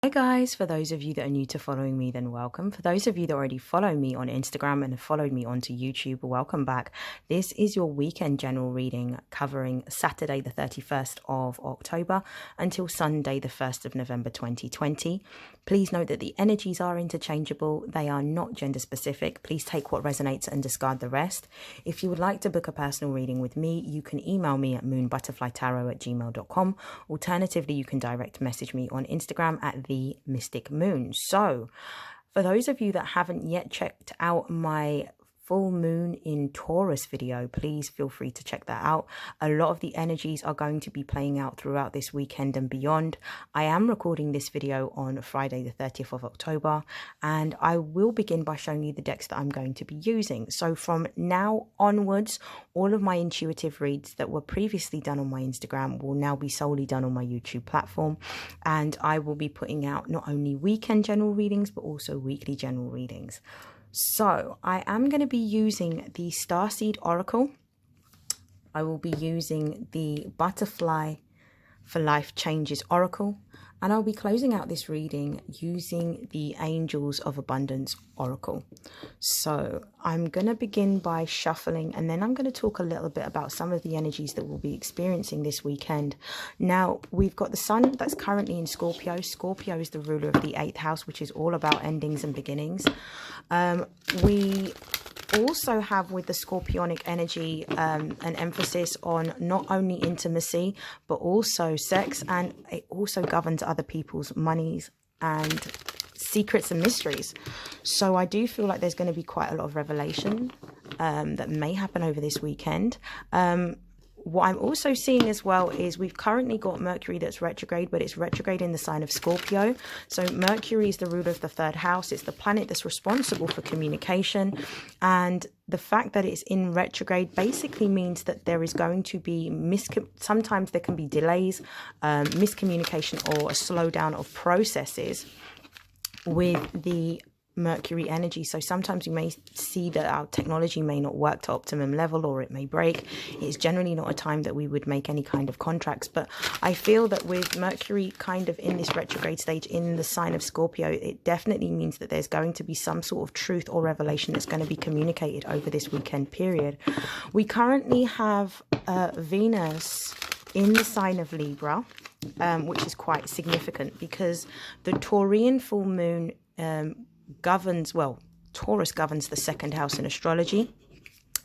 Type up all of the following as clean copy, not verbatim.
Hi guys, for those of you that are new to following me, then welcome. For those of you that already follow me on Instagram and have followed me onto YouTube, welcome back. This is your weekend general reading covering Saturday the 31st of October until Sunday the 1st of November 2020. Please note that the energies are interchangeable. They are not gender specific. Please take what resonates and discard the rest. If you would like to book a personal reading with me, you can email me at moonbutterflytarot@gmail.com. Alternatively, you can direct message me on Instagram at the Mystic Moon. So for those of you that haven't yet checked out my full moon in Taurus video, please feel free to check that out. A lot of the energies are going to be playing out throughout this weekend and beyond. I am recording this video on Friday the 30th of October, and I will begin by showing you the decks that I'm going to be using. So from now onwards, all of my intuitive reads that were previously done on my Instagram will now be solely done on my YouTube platform, and I will be putting out not only weekend general readings but also weekly general readings. So I am going to be using the Starseed Oracle. I will be using the Butterfly for Life Changes Oracle. And I'll be closing out this reading using the Angels of Abundance Oracle. So I'm going to begin by shuffling, and then I'm going to talk a little bit about some of the energies that we'll be experiencing this weekend. Now, we've got the sun that's currently in Scorpio. Scorpio is the ruler of the 8th house, which is all about endings and beginnings. We also have with the Scorpionic energy an emphasis on not only intimacy but also sex, and it also governs other people's monies and secrets and mysteries. So I do feel like there's going to be quite a lot of revelation that may happen over this weekend. What I'm also seeing as well is we've currently got Mercury that's retrograde, but it's retrograde in the sign of Scorpio. So Mercury is the ruler of the 3rd house. It's the planet that's responsible for communication. And the fact that it's in retrograde basically means that there is going to be sometimes there can be delays, miscommunication, or a slowdown of processes with the Mercury energy. So sometimes you may see that our technology may not work to optimum level, or it may break. It's generally not a time that we would make any kind of contracts, but I feel that with Mercury kind of in this retrograde stage in the sign of Scorpio, it definitely means that there's going to be some sort of truth or revelation that's going to be communicated over this weekend period. We currently have Venus in the sign of Libra, which is quite significant because the Taurian full moon Taurus governs the 2nd house in astrology,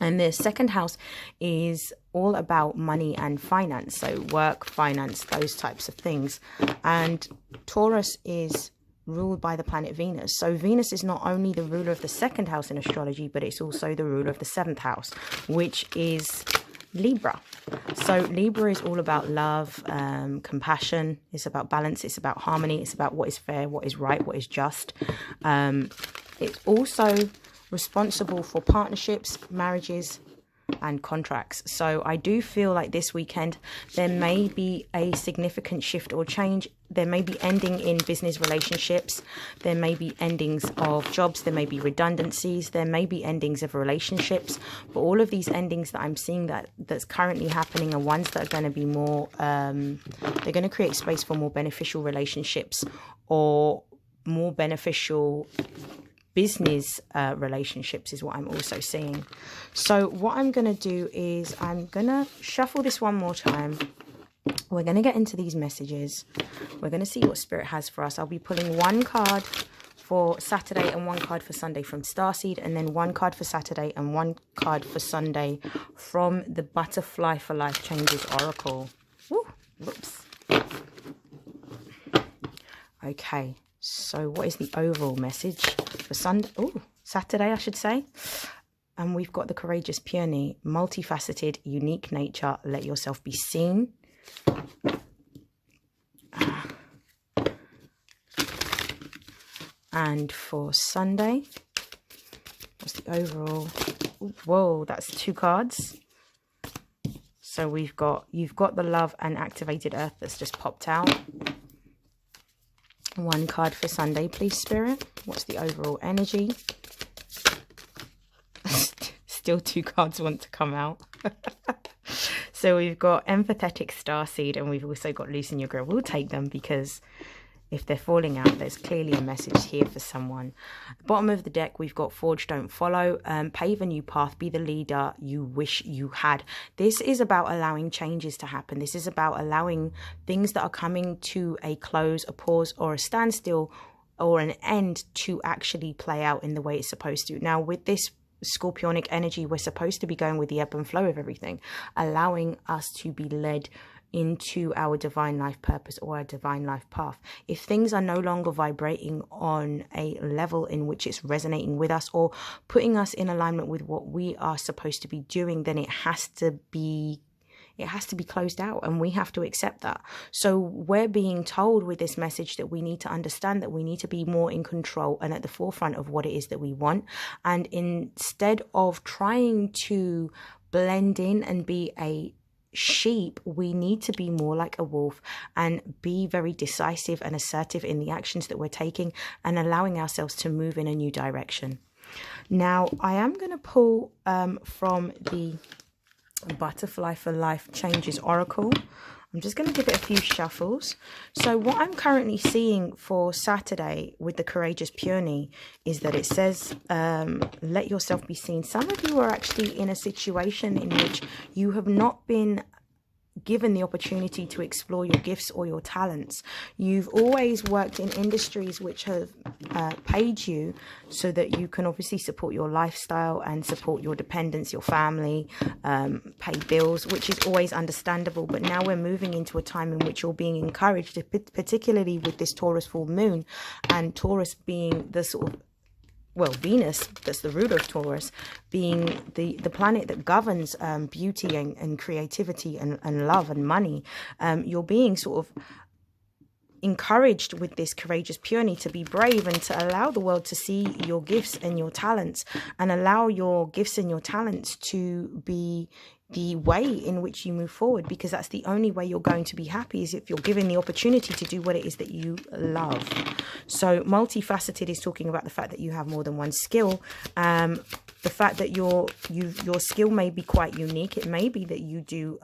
and the 2nd house is all about money and finance, so work, finance, those types of things. And Taurus is ruled by the planet Venus. So Venus is not only the ruler of the 2nd house in astrology, but it's also the ruler of the 7th house, which is Libra. So Libra is all about love, compassion. It's about balance. It's about harmony. It's about what is fair, what is right, what is just. It's also responsible for partnerships, marriages, and contracts. So I do feel like this weekend there may be a significant shift or change. There may be ending in business relationships. There may be endings of jobs. There may be redundancies. There may be endings of relationships. But all of these endings that I'm seeing that's currently happening are ones that are going to be more, they're going to create space for more beneficial relationships or more beneficial business relationships is what I'm also seeing. So what I'm going to do is I'm going to shuffle this one more time. We're going to get into these messages. We're going to see what Spirit has for us. I'll be pulling one card for Saturday and one card for Sunday from Starseed, and then one card for Saturday and one card for Sunday from the Butterfly for Life Changes Oracle. Woo, whoops. Okay, so what is the overall message for Sunday? Oh, Saturday, I should say. And we've got the Courageous Peony, multifaceted, unique nature. Let yourself be seen. And for Sunday, what's the overall? Whoa, that's 2 cards. So you've got the Love and Activated Earth that's just popped out. 1 card for Sunday, please, Spirit. What's the overall energy? Still 2 cards want to come out. So we've got Empathetic Starseed, and we've also got Loosen Your Grip. We'll take them because If they're falling out, there's clearly a message here for someone. At the bottom of the deck, we've got forge, don't follow, pave a new path, be the leader you wish you had. This is about allowing changes to happen. This is about allowing things that are coming to a close, a pause, or a standstill, or an end to actually play out in the way it's supposed to. Now, with this Scorpionic energy, we're supposed to be going with the ebb and flow of everything, allowing us to be led into our divine life purpose or our divine life path. If things are no longer vibrating on a level in which it's resonating with us or putting us in alignment with what we are supposed to be doing, then it has to be closed out, and we have to accept that. So we're being told with this message that we need to understand that we need to be more in control and at the forefront of what it is that we want. And instead of trying to blend in and be a sheep, we need to be more like a wolf and be very decisive and assertive in the actions that we're taking and allowing ourselves to move in a new direction. Now, I am going to pull from the Butterfly for Life Changes Oracle. I'm just going to give it a few shuffles. So what I'm currently seeing for Saturday with the Courageous Peony is that it says, let yourself be seen. Some of you are actually in a situation in which you have not been given the opportunity to explore your gifts or your talents. You've always worked in industries which have paid you so that you can obviously support your lifestyle and support your dependents, your family, pay bills, which is always understandable. But now we're moving into a time in which you're being encouraged, particularly with this Taurus full moon, and Taurus being the sort of, well, Venus, that's the ruler of Taurus, being the planet that governs beauty and creativity and love and money. You're being sort of encouraged with this Courageous Peony to be brave and to allow the world to see your gifts and your talents, and allow your gifts and your talents to be the way in which you move forward, because that's the only way you're going to be happy, is if you're given the opportunity to do what it is that you love. So multifaceted is talking about the fact that you have more than one skill. The fact that your skill may be quite unique. It may be that you do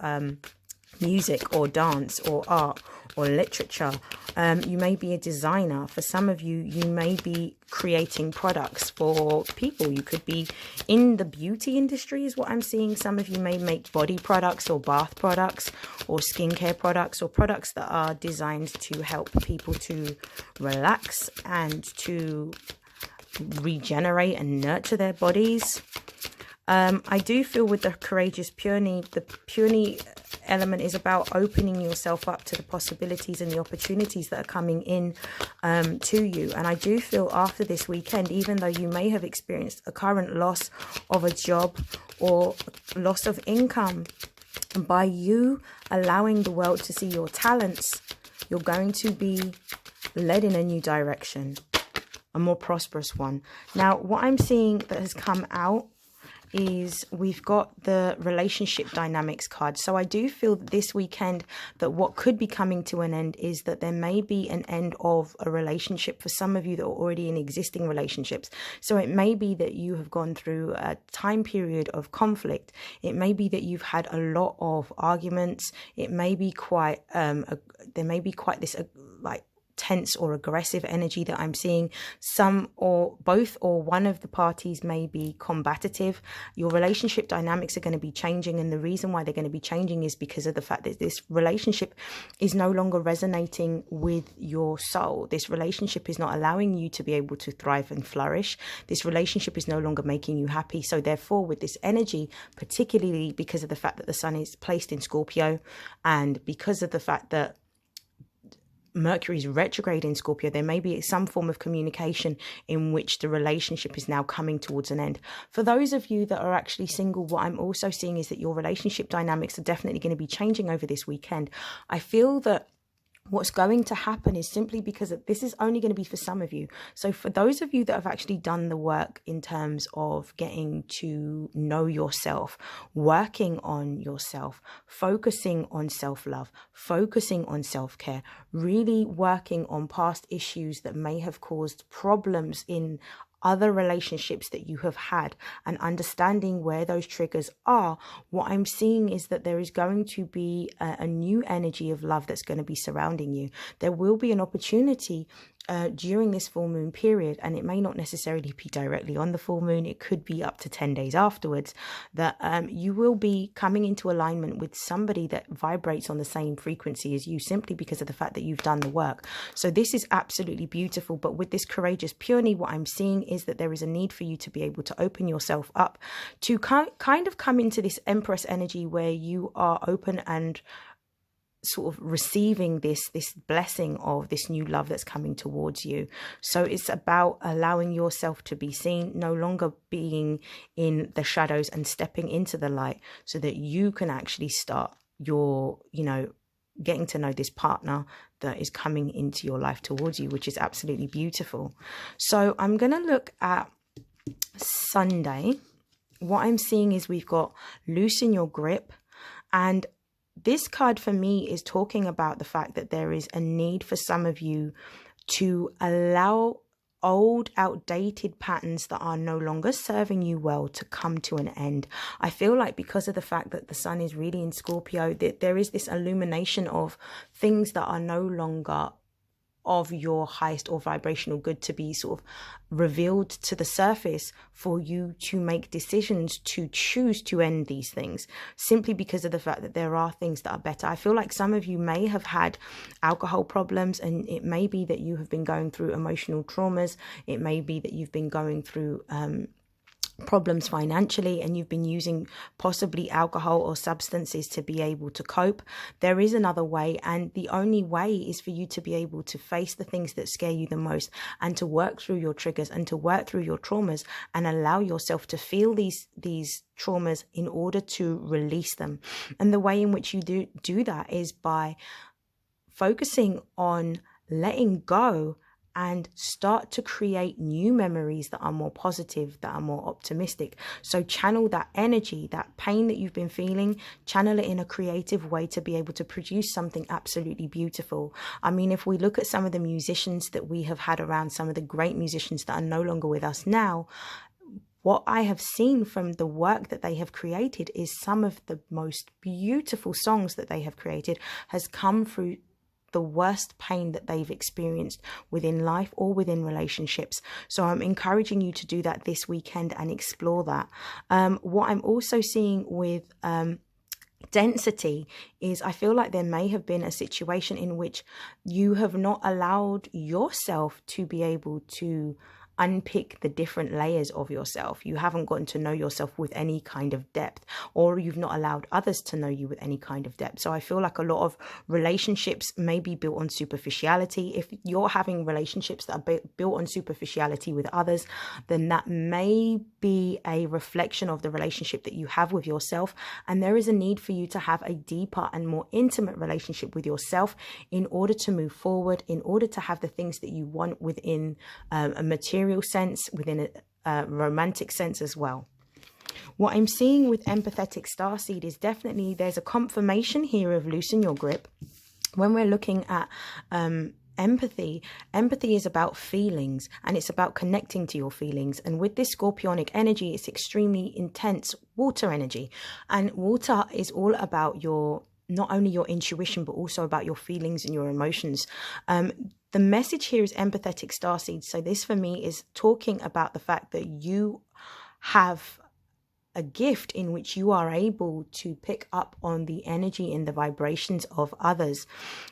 music or dance or art or literature. You may be a designer. For some of you, you may be creating products for people. You could be in the beauty industry is what I'm seeing. Some of you may make body products or bath products or skincare products or products that are designed to help people to relax and to regenerate and nurture their bodies. I do feel with the Courageous Peony, the Peony element is about opening yourself up to the possibilities and the opportunities that are coming in to you. And I do feel after this weekend, even though you may have experienced a current loss of a job or loss of income, by you allowing the world to see your talents, you're going to be led in a new direction, a more prosperous one. Now, what I'm seeing that has come out is we've got the relationship dynamics card. So I do feel that this weekend that what could be coming to an end is that there may be an end of a relationship for some of you that are already in existing relationships. So it may be that you have gone through a time period of conflict. It may be that you've had a lot of arguments. It may be quite there may be quite this like tense or aggressive energy that I'm seeing. Some or both or one of the parties may be combative. Your relationship dynamics are going to be changing, and the reason why they're going to be changing is because of the fact that this relationship is no longer resonating with your soul. This relationship is not allowing you to be able to thrive and flourish. This relationship is no longer making you happy. So therefore, with this energy, particularly because of the fact that the sun is placed in Scorpio, and because of the fact that Mercury is retrograde in Scorpio, there may be some form of communication in which the relationship is now coming towards an end. For those of you that are actually single, what I'm also seeing is that your relationship dynamics are definitely going to be changing over this weekend. I feel that what's going to happen is simply because this is only going to be for some of you. So for those of you that have actually done the work in terms of getting to know yourself, working on yourself, focusing on self-love, focusing on self-care, really working on past issues that may have caused problems in other relationships that you have had and understanding where those triggers are, what I'm seeing is that there is going to be a new energy of love that's going to be surrounding you. There will be an opportunity during this full moon period, and it may not necessarily be directly on the full moon, it could be up to 10 days afterwards, that you will be coming into alignment with somebody that vibrates on the same frequency as you, simply because of the fact that you've done the work. So this is absolutely beautiful. But with this courageous peony, what I'm seeing is that there is a need for you to be able to open yourself up to kind of come into this Empress energy where you are open and sort of receiving this blessing of this new love that's coming towards you. So it's about allowing yourself to be seen, no longer being in the shadows, and stepping into the light so that you can actually start your, getting to know this partner that is coming into your life towards you, which is absolutely beautiful. So I'm going to look at Sunday. What I'm seeing is we've got loosen your grip, and this card for me is talking about the fact that there is a need for some of you to allow old, outdated patterns that are no longer serving you well to come to an end. I feel like because of the fact that the sun is really in Scorpio, that there is this illumination of things that are no longer of your highest or vibrational good to be sort of revealed to the surface for you to make decisions to choose to end these things, simply because of the fact that there are things that are better. I feel like some of you may have had alcohol problems, and it may be that you have been going through emotional traumas. It may be that you've been going through problems financially, and you've been using possibly alcohol or substances to be able to cope. There is another way, and the only way is for you to be able to face the things that scare you the most, and to work through your triggers and to work through your traumas, and allow yourself to feel these traumas in order to release them. And the way in which you do that is by focusing on letting go and start to create new memories that are more positive, that are more optimistic. So channel that energy, that pain that you've been feeling, channel it in a creative way to be able to produce something absolutely beautiful. I mean, if we look at some of the musicians that we have had around, some of the great musicians that are no longer with us now, what I have seen from the work that they have created is some of the most beautiful songs that they have created has come through the worst pain that they've experienced within life or within relationships. So I'm encouraging you to do that this weekend and explore that. What I'm also seeing with density is I feel like there may have been a situation in which you have not allowed yourself to be able to unpick the different layers of yourself. You haven't gotten to know yourself with any kind of depth, or you've not allowed others to know you with any kind of depth. So I feel like a lot of relationships may be built on superficiality. If you're having relationships that are built on superficiality with others, then that may be a reflection of the relationship that you have with yourself. And there is a need for you to have a deeper and more intimate relationship with yourself in order to move forward, in order to have the things that you want within a material sense, within a romantic sense as well. What I'm seeing with empathetic starseed is definitely there's a confirmation here of loosen your grip. When we're looking at empathy is about feelings, and it's about connecting to your feelings. And with this scorpionic energy, it's extremely intense water energy, and water is all about not only your intuition, but also about your feelings and your emotions. The message here is empathetic starseed. So this for me is talking about the fact that you have a gift in which you are able to pick up on the energy and the vibrations of others.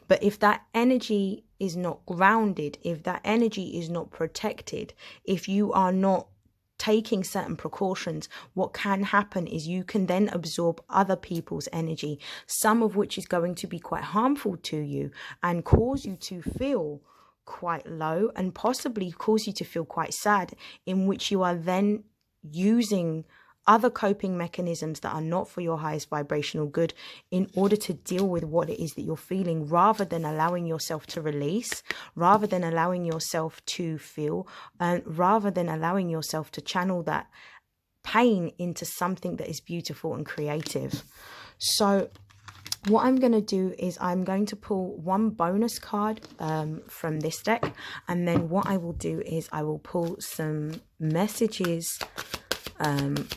But if that energy is not grounded, if that energy is not protected, if you are not taking certain precautions, what can happen is you can then absorb other people's energy, some of which is going to be quite harmful to you and cause you to feel quite low, and possibly cause you to feel quite sad, in which you are then using other coping mechanisms that are not for your highest vibrational good in order to deal with what it is that you're feeling, rather than allowing yourself to release, rather than allowing yourself to feel, and rather than allowing yourself to channel that pain into something that is beautiful and creative. So What I'm going to do is I'm going to pull one bonus card from this deck. And then what I will do is I will pull some messages,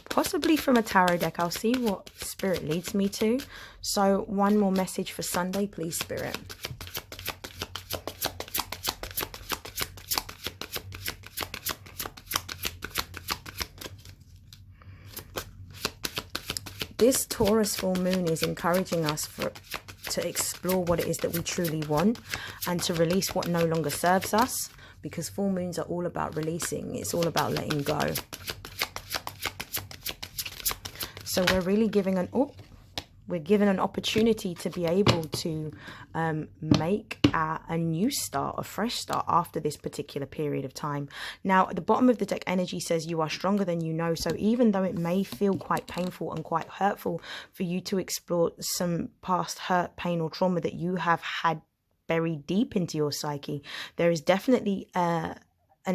possibly from a tarot deck. I'll see what Spirit leads me to. So one more message for Sunday, please, Spirit. This Taurus full moon is encouraging us to explore what it is that we truly want and to release what no longer serves us, because full moons are all about releasing. It's all about letting go. So we're really giving an opportunity to be able to make a new start, a fresh start after this particular period of time. Now, at the bottom of the deck, energy says you are stronger than you know. So even though it may feel quite painful and quite hurtful for you to explore some past hurt, pain or trauma that you have had buried deep into your psyche, there is definitely an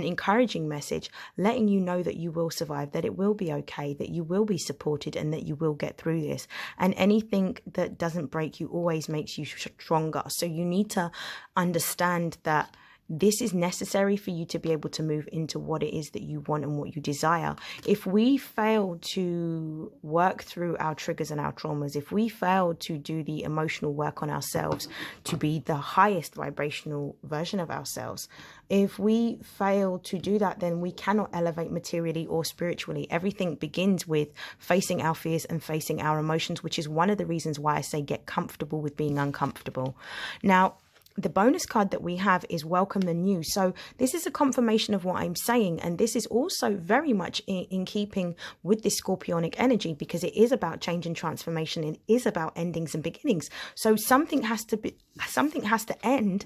encouraging message letting you know that you will survive, that it will be okay, that you will be supported, and that you will get through this. And anything that doesn't break you always makes you stronger. So you need to understand that this is necessary for you to be able to move into what it is that you want and what you desire. If we fail to work through our triggers and our traumas, if we fail to do the emotional work on ourselves to be the highest vibrational version of ourselves, if we fail to do that, then we cannot elevate materially or spiritually. Everything begins with facing our fears and facing our emotions, which is one of the reasons why I say get comfortable with being uncomfortable. Now, the bonus card that we have is Welcome the New. So this is a confirmation of what I'm saying. And this is also very much in keeping with this Scorpionic energy, because it is about change and transformation. It is about endings and beginnings. So something has to end,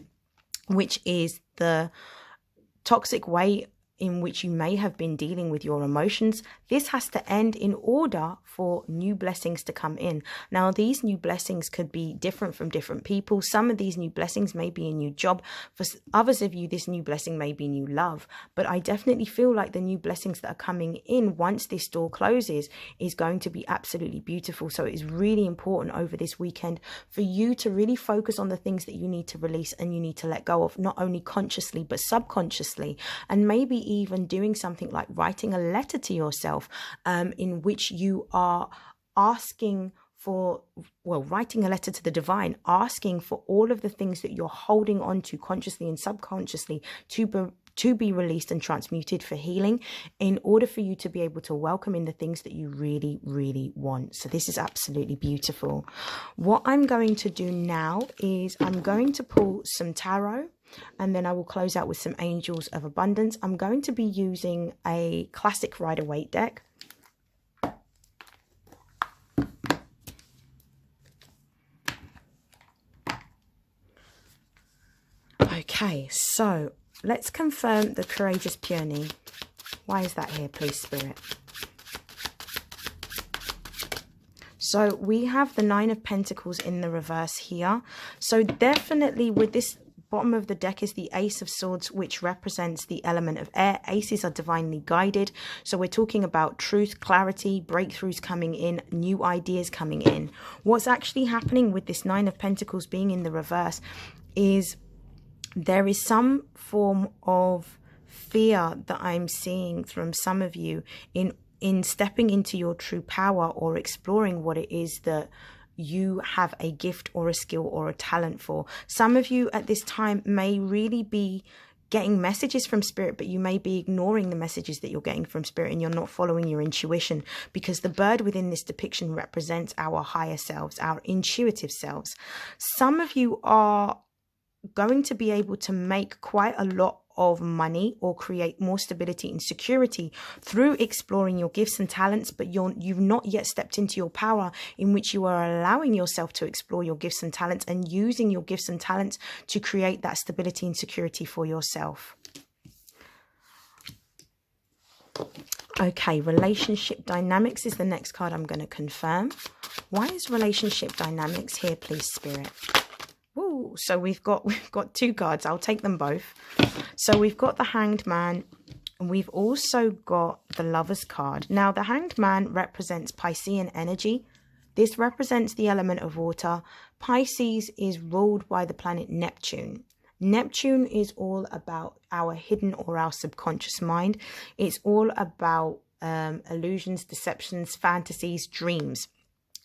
which is the toxic way in which you may have been dealing with your emotions. This has to end in order for new blessings to come in. Now, these new blessings could be different from different people. Some of these new blessings may be a new job. For others of you, this new blessing may be new love. But I definitely feel like the new blessings that are coming in once this door closes is going to be absolutely beautiful. So it is really important over this weekend for you to really focus on the things that you need to release and you need to let go of, not only consciously, but subconsciously. And maybe even doing something like writing a letter to yourself in which you are asking for, well, writing a letter to the divine, asking for all of the things that you're holding on to consciously and subconsciously to be released and transmuted for healing, in order for you to be able to welcome in the things that you really, really want. So this is absolutely beautiful. What I'm going to do now is I'm going to pull some tarot, and then I will close out with some Angels of Abundance. I'm going to be using a classic Rider-Waite deck. Okay, so let's confirm the Courageous Peony. Why is that here, please, Spirit? So we have the Nine of Pentacles in the reverse here. So definitely with this bottom of the deck is the Ace of Swords, which represents the element of air. Aces are divinely guided. So we're talking about truth, clarity, breakthroughs coming in, new ideas coming in. What's actually happening with this Nine of Pentacles being in the reverse is there is some form of fear that I'm seeing from some of you in stepping into your true power or exploring what it is that you have a gift or a skill or a talent for. Some of you at this time may really be getting messages from Spirit, but you may be ignoring the messages that you're getting from Spirit and you're not following your intuition, because the bird within this depiction represents our higher selves, our intuitive selves. Some of you are going to be able to make quite a lot of money or create more stability and security through exploring your gifts and talents, but you've not yet stepped into your power, in which you are allowing yourself to explore your gifts and talents and using your gifts and talents to create that stability and security for yourself. Okay, relationship dynamics is the next card I'm going to confirm. Why is relationship dynamics here, please, Spirit? Ooh, so we've got two cards. I'll take them both. So we've got the Hanged Man, and we've also got the Lover's card. Now, the Hanged Man represents Piscean energy. This represents the element of water. Pisces is ruled by the planet Neptune. Neptune is all about our hidden or our subconscious mind. It's all about illusions, deceptions, fantasies, dreams.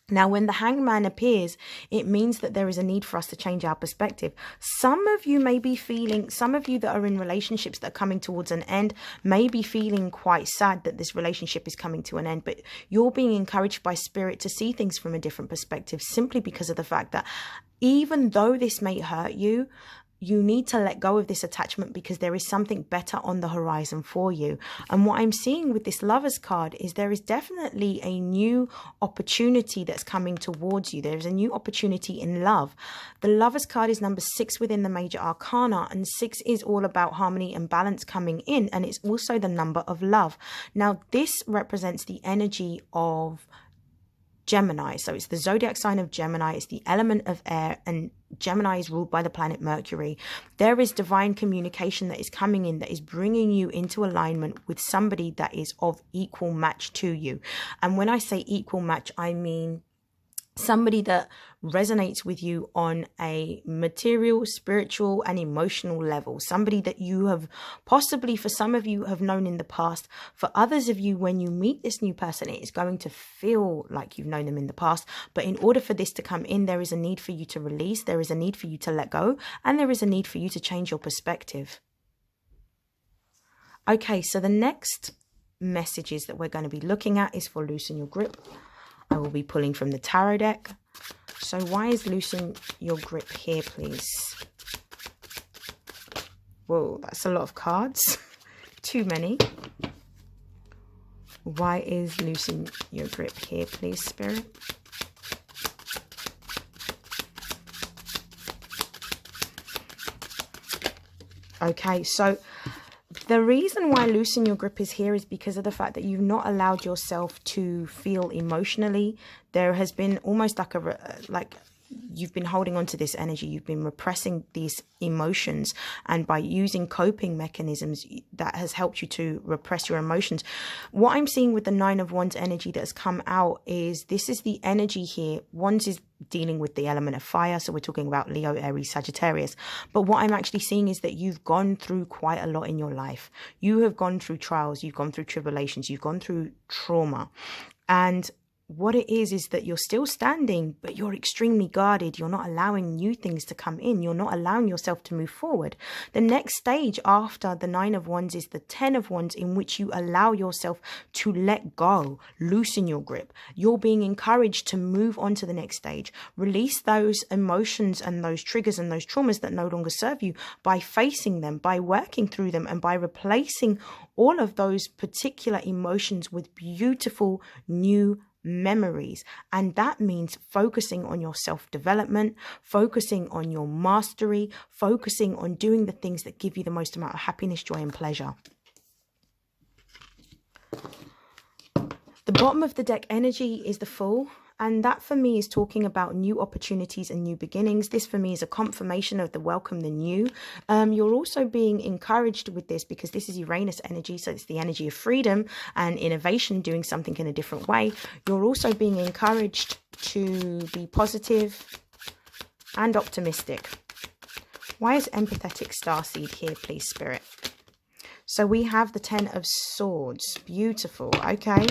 Now, when the hangman appears, it means that there is a need for us to change our perspective. Some of you may be feeling, some of you that are in relationships that are coming towards an end may be feeling quite sad that this relationship is coming to an end, but you're being encouraged by spirit to see things from a different perspective, simply because of the fact that even though this may hurt you, you need to let go of this attachment because there is something better on the horizon for you. And what I'm seeing with this Lovers card is there is definitely a new opportunity that's coming towards you. There's a new opportunity in love. The Lovers card is number 6 within the major arcana, and 6 is all about harmony and balance coming in, and it's also the number of love. Now, this represents the energy of Gemini. So it's the zodiac sign of Gemini. It's the element of air, and Gemini is ruled by the planet Mercury. There is divine communication that is coming in, that is bringing you into alignment with somebody that is of equal match to you. And when I say equal match, I mean somebody that resonates with you on a material, spiritual, and emotional level. Somebody that you have possibly, for some of you, have known in the past. For others of you, when you meet this new person, it is going to feel like you've known them in the past. But in order for this to come in, there is a need for you to release, there is a need for you to let go, and there is a need for you to change your perspective. Okay, so the next messages that we're going to be looking at is for Loosen Your Grip. I will be pulling from the tarot deck. So why is loosen your grip here, please? Whoa, that's a lot of cards. Too many. Why is loosen your grip here, please, Spirit? Okay, so the reason why loosen your grip is here is because of the fact that you've not allowed yourself to feel emotionally. There has been almost like you've been holding on to this energy. You've been repressing these emotions, and by using coping mechanisms, that has helped you to repress your emotions. What I'm seeing with the 9 of Wands energy that has come out is this is the energy here. Wands is dealing with the element of fire, so we're talking about Leo, Aries, Sagittarius. But what I'm actually seeing is that you've gone through quite a lot in your life. You have gone through trials, you've gone through tribulations, you've gone through trauma, and what it is that you're still standing, but you're extremely guarded. You're not allowing new things to come in. You're not allowing yourself to move forward. The next stage after the 9 of Wands is the 10 of Wands, in which you allow yourself to let go, loosen your grip. You're being encouraged to move on to the next stage. Release those emotions and those triggers and those traumas that no longer serve you by facing them, by working through them, and by replacing all of those particular emotions with beautiful new memories. And that means focusing on your self-development, focusing on your mastery, focusing on doing the things that give you the most amount of happiness, joy, and pleasure. The bottom of the deck energy is the Fool. And that for me is talking about new opportunities and new beginnings. This for me is a confirmation of the welcome, the new. You're also being encouraged with this because this is Uranus energy. So it's the energy of freedom and innovation, doing something in a different way. You're also being encouraged to be positive and optimistic. Why is empathetic starseed here, please, Spirit? So we have the 10 of Swords. Beautiful. Okay.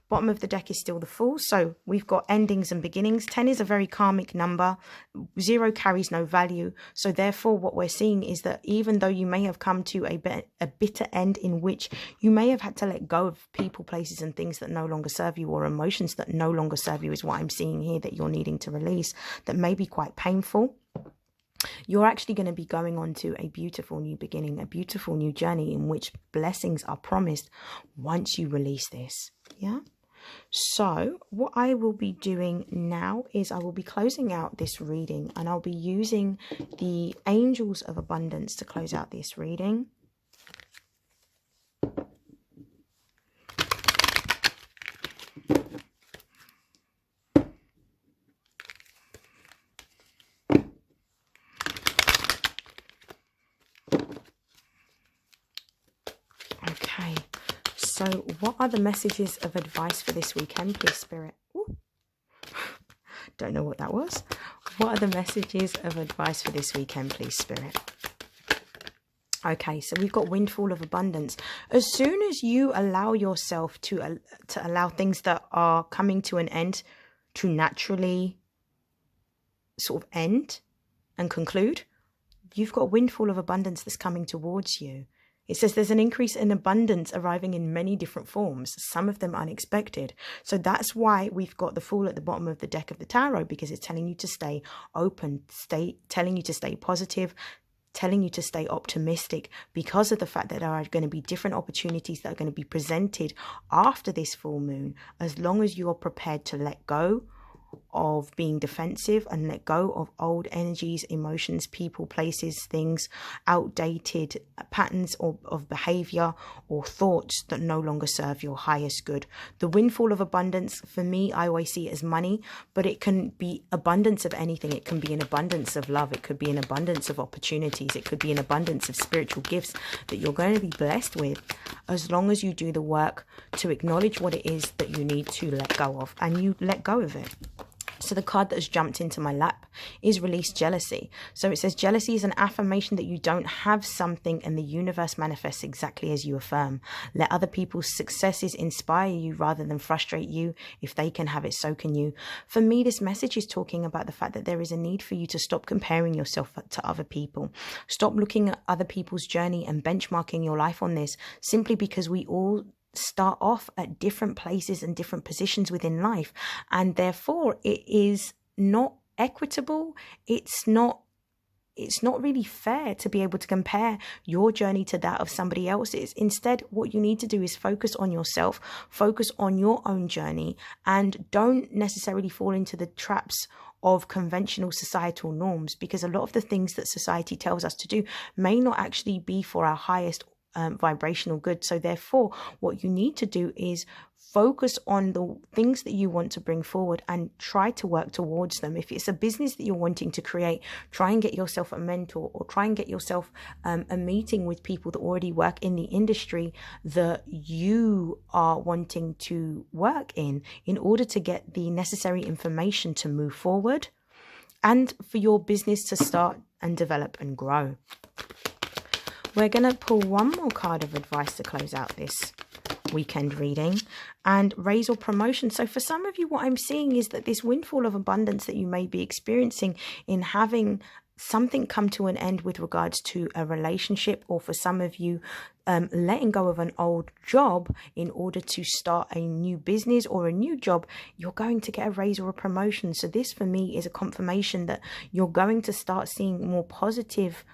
Bottom of the deck is still the Fool. So we've got endings and beginnings. 10 is a very karmic number. 0 carries no value. So therefore what we're seeing is that even though you may have come to a bitter end in which you may have had to let go of people, places and things that no longer serve you, or emotions that no longer serve you, is what I'm seeing here that you're needing to release, that may be quite painful. You're actually going to be going on to a beautiful new beginning, a beautiful new journey in which blessings are promised once you release this. Yeah. So what I will be doing now is I will be closing out this reading, and I'll be using the Angels of Abundance to close out this reading. Okay. So what are the messages of advice for this weekend, please, Spirit? Ooh. Don't know what that was. What are the messages of advice for this weekend, please, Spirit? Okay, so we've got windfall of abundance. As soon as you allow yourself to allow things that are coming to an end to naturally sort of end and conclude, you've got windfall of abundance that's coming towards you. It says there's an increase in abundance arriving in many different forms, some of them unexpected. So that's why we've got the Fool at the bottom of the deck of the tarot, because it's telling you to stay open, telling you to stay positive, telling you to stay optimistic, because of the fact that there are going to be different opportunities that are going to be presented after this full moon, as long as you're prepared to let go of being defensive and let go of old energies, emotions, people, places, things, outdated patterns of behavior or thoughts that no longer serve your highest good. The windfall of abundance, for me, I always see it as money, but it can be abundance of anything. It can be an abundance of love. It could be an abundance of opportunities. It could be an abundance of spiritual gifts that you're going to be blessed with, as long as you do the work to acknowledge what it is that you need to let go of, and you let go of it. So the card that has jumped into my lap is release jealousy. So it says jealousy is an affirmation that you don't have something, and the universe manifests exactly as you affirm. Let other people's successes inspire you rather than frustrate you. If they can have it, so can you. For me, this message is talking about the fact that there is a need for you to stop comparing yourself to other people. Stop looking at other people's journey and benchmarking your life on this, simply because we all start off at different places and different positions within life, and therefore it is not equitable. It's not really fair to be able to compare your journey to that of somebody else's. Instead, what you need to do is focus on yourself, focus on your own journey, and don't necessarily fall into the traps of conventional societal norms, because a lot of the things that society tells us to do may not actually be for our highest vibrational good. So therefore, what you need to do is focus on the things that you want to bring forward and try to work towards them. If it's a business that you're wanting to create, try and get yourself a mentor, or try and get yourself a meeting with people that already work in the industry that you are wanting to work in order to get the necessary information to move forward and for your business to start and develop and grow. We're going to pull one more card of advice to close out this weekend reading, and raise or promotion. So for some of you, what I'm seeing is that this windfall of abundance that you may be experiencing in having something come to an end with regards to a relationship, or for some of you, letting go of an old job in order to start a new business or a new job, you're going to get a raise or a promotion. So this for me is a confirmation that you're going to start seeing more positive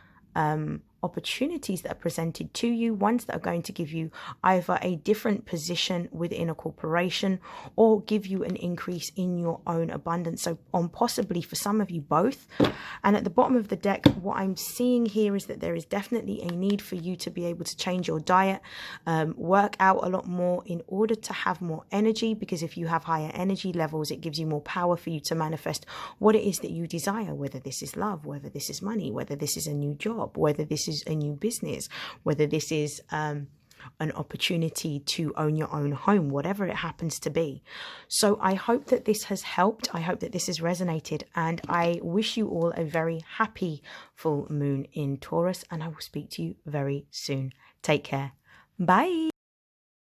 opportunities that are presented to you, ones that are going to give you either a different position within a corporation or give you an increase in your own abundance. So on possibly for some of you both. And at the bottom of the deck, what I'm seeing here is that there is definitely a need for you to be able to change your diet, work out a lot more in order to have more energy, because if you have higher energy levels, it gives you more power for you to manifest what it is that you desire, whether this is love, whether this is money, whether this is a new job, whether this is a new business, whether this is an opportunity to own your own home, whatever it happens to be. So I hope that this has helped. I hope that this has resonated, and I wish you all a very happy full moon in Taurus, and I will speak to you very soon. Take care. Bye.